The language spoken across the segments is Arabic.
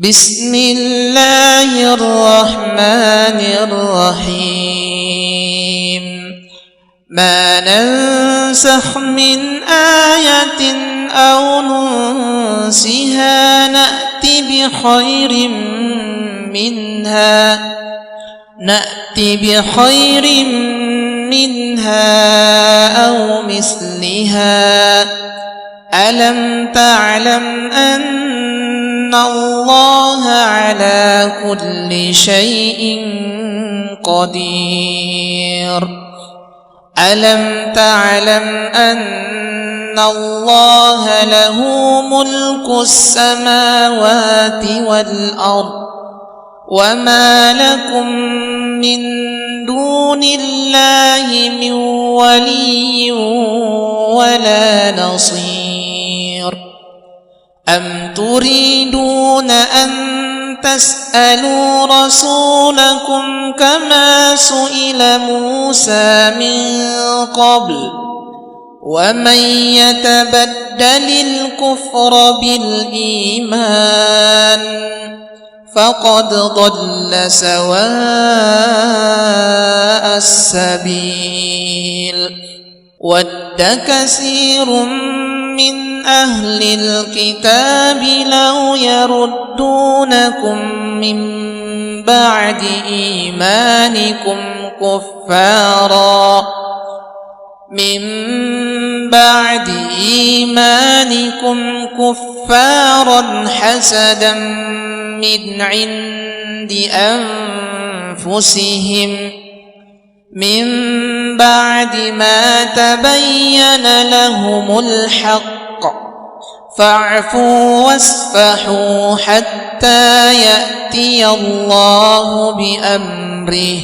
بسم الله الرحمن الرحيم ما ننسخ من آية أو ننسها نأت بخير منها أو مثلها ألم تعلم أن الله على كل شيء قدير ألم تعلم أن الله له ملك السماوات والأرض وما لكم من دون الله من ولي ولا نصير أم تريدون أن تسألوا رسولكم كما سئل موسى من قبل ومن يتبدل الكفر بالإيمان فقد ضل سواء السبيل ود كثير من أهل الكتاب لو يردونكم من بعد إيمانكم كفارا حسدا من عند أنفسهم من بعد ما تبين لهم الحق فاعفوا واصفحوا حتى يأتي الله بأمره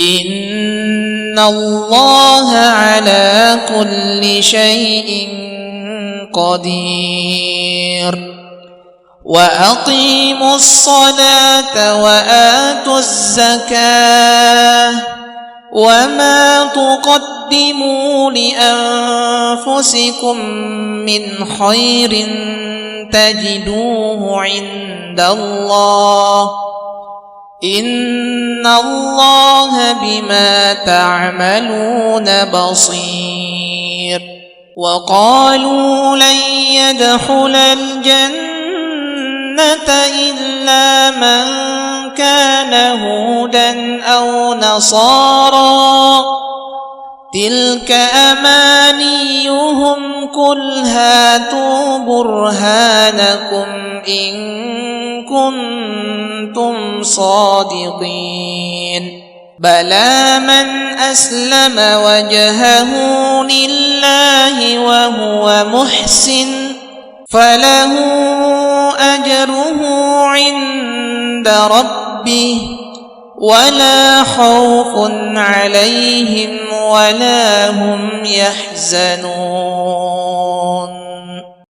إن الله على كل شيء قدير وأقيموا الصلاة وآتوا الزكاة وما تقدموا لأنفسكم من خير تجدوه عند الله إن الله بما تعملون بصير وقالوا لن يدخل الجنة إلا من كان هودا أو نصارى تلك أمانيهم قل هاتوا برهانكم إن كنتم صادقين بلى من أسلم وجهه لله وهو محسن فله أجره عند ربه ولا خوف عليهم ولا هم يحزنون.